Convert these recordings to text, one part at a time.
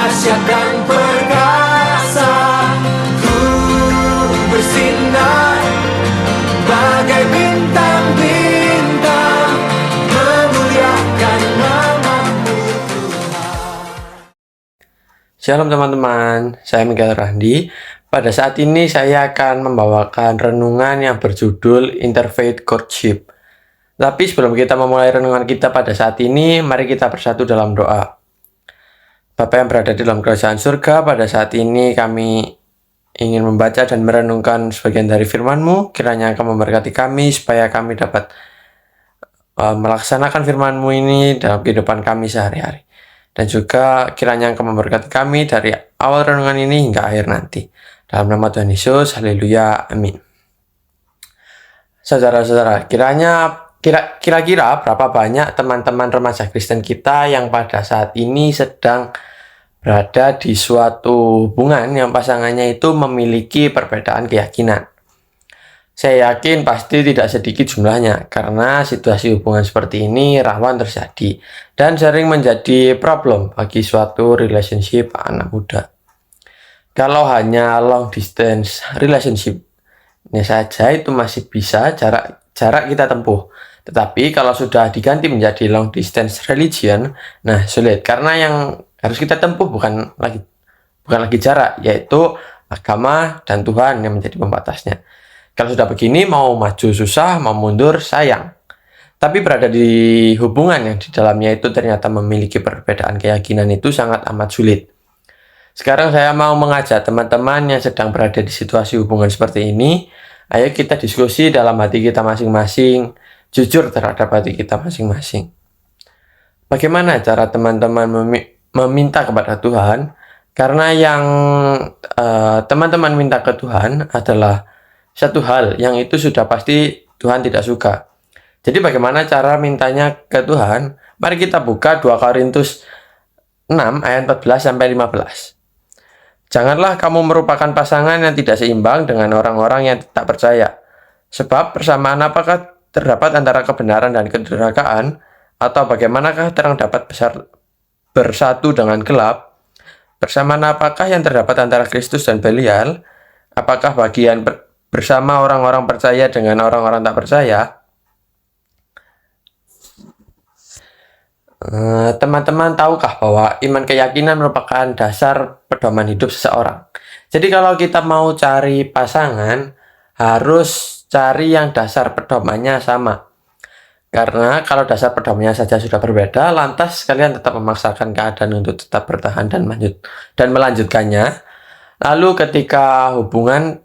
dahsyat dan perkasa, ku bersinar bagai bintang-bintang, memuliakan nama-Mu Tuhan. Shalom teman-teman, saya Miguel Randi. Pada saat ini saya akan membawakan renungan yang berjudul Interfaith Courtship. Tapi sebelum kita memulai renungan kita pada saat ini, mari kita bersatu dalam doa. Bapa yang berada di dalam kerajaan surga, pada saat ini kami ingin membaca dan merenungkan sebagian dari firman-Mu. Kiranya Engkau memberkati kami supaya kami dapat melaksanakan firman-Mu ini dalam kehidupan kami sehari-hari. Dan juga kiranya Engkau memberkati kami dari awal renungan ini hingga akhir nanti. Dalam nama Tuhan Yesus, haleluya, amin. Saudara-saudara, kira-kira berapa banyak teman-teman remaja Kristen kita yang pada saat ini sedang berada di suatu hubungan yang pasangannya itu memiliki perbedaan keyakinan? Saya yakin pasti tidak sedikit jumlahnya, karena situasi hubungan seperti ini rawan terjadi dan sering menjadi problem bagi suatu relationship anak muda. Kalau hanya long distance relationship saja itu masih bisa jarak kita tempuh. Tetapi kalau sudah diganti menjadi long distance religion, nah sulit, karena yang harus kita tempuh bukan lagi jarak, yaitu agama dan Tuhan yang menjadi pembatasnya. Kalau sudah begini, mau maju susah, mau mundur sayang. Tapi berada di hubungan yang di dalamnya itu ternyata memiliki perbedaan keyakinan itu sangat amat sulit. Sekarang saya mau mengajak teman-teman yang sedang berada di situasi hubungan seperti ini, ayo kita diskusi dalam hati kita masing-masing, jujur terhadap hati kita masing-masing. Bagaimana cara teman-teman meminta kepada Tuhan? Karena yang teman-teman minta ke Tuhan adalah satu hal yang itu sudah pasti Tuhan tidak suka. Jadi bagaimana cara mintanya ke Tuhan? Mari kita buka 2 Korintus 6 ayat 14-15. Janganlah kamu merupakan pasangan yang tidak seimbang dengan orang-orang yang tak percaya. Sebab persamaan apakah terdapat antara kebenaran dan kedurhakaan? Atau bagaimanakah terang dapat bersatu dengan gelap? Persamaan apakah yang terdapat antara Kristus dan Belial? Apakah bagian bersama orang-orang percaya dengan orang-orang tak percaya? Teman-teman tahukah bahwa iman keyakinan merupakan dasar pedoman hidup seseorang? Jadi kalau kita mau cari pasangan, harus cari yang dasar pedomannya sama. Karena kalau dasar pedomannya saja sudah berbeda, lantas kalian tetap memaksakan keadaan untuk tetap bertahan dan melanjutkannya. Lalu ketika hubungan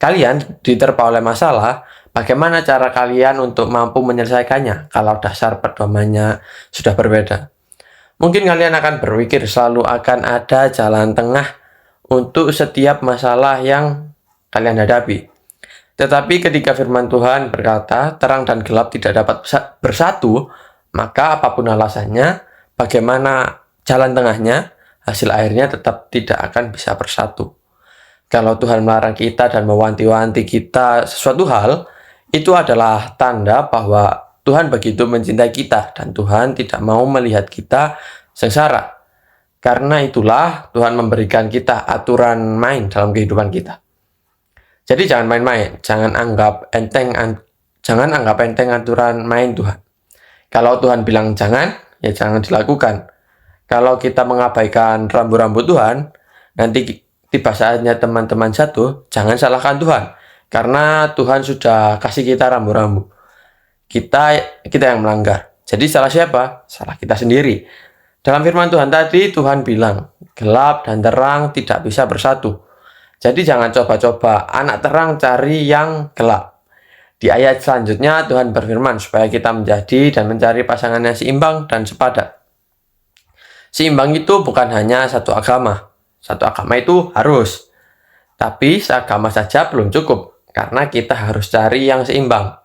kalian diterpa oleh masalah, bagaimana cara kalian untuk mampu menyelesaikannya kalau dasar pedomannya sudah berbeda? Mungkin kalian akan berpikir selalu akan ada jalan tengah untuk setiap masalah yang kalian hadapi. Tetapi ketika firman Tuhan berkata, terang dan gelap tidak dapat bersatu, maka apapun alasannya, bagaimana jalan tengahnya, hasil akhirnya tetap tidak akan bisa bersatu. Kalau Tuhan melarang kita dan mewanti-wanti kita sesuatu hal, itu adalah tanda bahwa Tuhan begitu mencintai kita dan Tuhan tidak mau melihat kita sengsara. Karena itulah Tuhan memberikan kita aturan main dalam kehidupan kita. Jadi jangan main-main, jangan anggap enteng aturan main Tuhan. Kalau Tuhan bilang jangan, ya jangan dilakukan. Kalau kita mengabaikan rambu-rambu Tuhan, nanti tiba saatnya teman-teman jatuh, jangan salahkan Tuhan. Karena Tuhan sudah kasih kita rambu-rambu. Kita yang melanggar. Jadi salah siapa? Salah kita sendiri. Dalam firman Tuhan tadi, Tuhan bilang, gelap dan terang tidak bisa bersatu. Jadi jangan coba-coba anak terang cari yang gelap. Di ayat selanjutnya Tuhan berfirman supaya kita menjadi dan mencari pasangan yang seimbang dan sepadan. Seimbang itu bukan hanya satu agama. Satu agama itu harus. Tapi seagama saja belum cukup. Karena kita harus cari yang seimbang.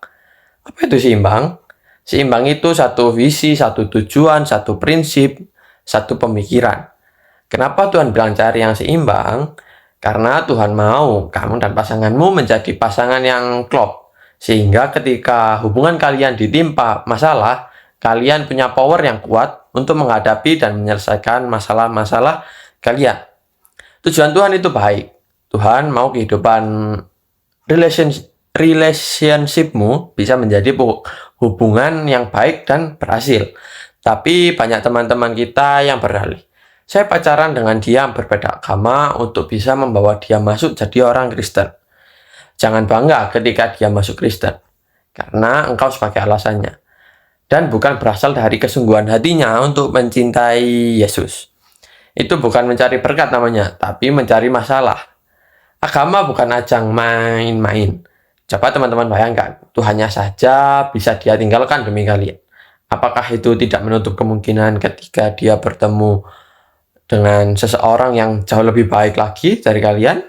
Apa itu seimbang? Seimbang itu satu visi, satu tujuan, satu prinsip, satu pemikiran. Kenapa Tuhan bilang cari yang seimbang? Karena Tuhan mau kamu dan pasanganmu menjadi pasangan yang klop. Sehingga ketika hubungan kalian ditimpa masalah, kalian punya power yang kuat untuk menghadapi dan menyelesaikan masalah-masalah kalian. Tujuan Tuhan itu baik. Tuhan mau kehidupan relationshipmu bisa menjadi hubungan yang baik dan berhasil. Tapi banyak teman-teman kita yang berdalih, saya pacaran dengan dia yang berbeda agama untuk bisa membawa dia masuk jadi orang Kristen. Jangan bangga ketika dia masuk Kristen, karena engkau sebagai alasannya. Dan bukan berasal dari kesungguhan hatinya untuk mencintai Yesus. Itu bukan mencari berkat namanya, tapi mencari masalah. Agama bukan ajang main-main. Coba teman-teman bayangkan, Tuhannya saja bisa dia tinggalkan demi kalian. Apakah itu tidak menutup kemungkinan ketika dia bertemu dengan seseorang yang jauh lebih baik lagi dari kalian,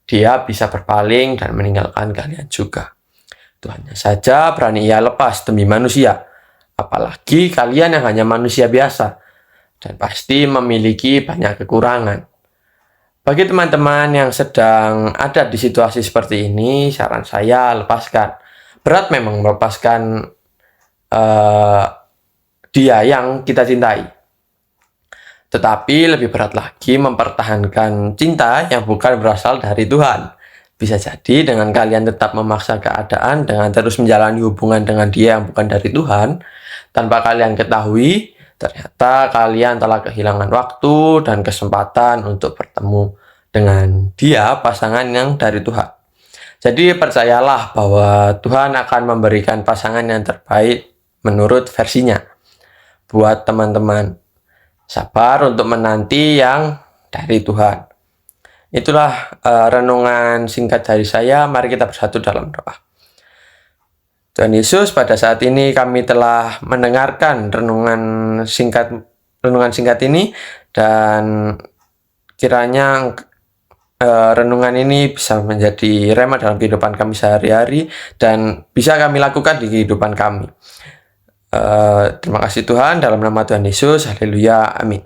dia bisa berpaling dan meninggalkan kalian juga. Tuhannya saja berani ia lepas demi manusia. Apalagi kalian yang hanya manusia biasa dan pasti memiliki banyak kekurangan. Bagi teman-teman yang sedang ada di situasi seperti ini, saran saya lepaskan. Berat memang melepaskan dia yang kita cintai. Tetapi lebih berat lagi mempertahankan cinta yang bukan berasal dari Tuhan. Bisa jadi dengan kalian tetap memaksa keadaan dengan terus menjalani hubungan dengan dia yang bukan dari Tuhan, tanpa kalian ketahui, ternyata kalian telah kehilangan waktu dan kesempatan untuk bertemu dengan dia, pasangan yang dari Tuhan. Jadi percayalah bahwa Tuhan akan memberikan pasangan yang terbaik menurut versinya. Buat teman-teman, sabar untuk menanti yang dari Tuhan. Itulah renungan singkat dari saya. Mari kita bersatu dalam doa. Tuhan Yesus, pada saat ini kami telah mendengarkan renungan singkat ini, dan kiranya renungan ini bisa menjadi rema dalam kehidupan kami sehari-hari dan bisa kami lakukan di kehidupan kami. Terima kasih Tuhan, dalam nama Tuhan Yesus, haleluya, amin.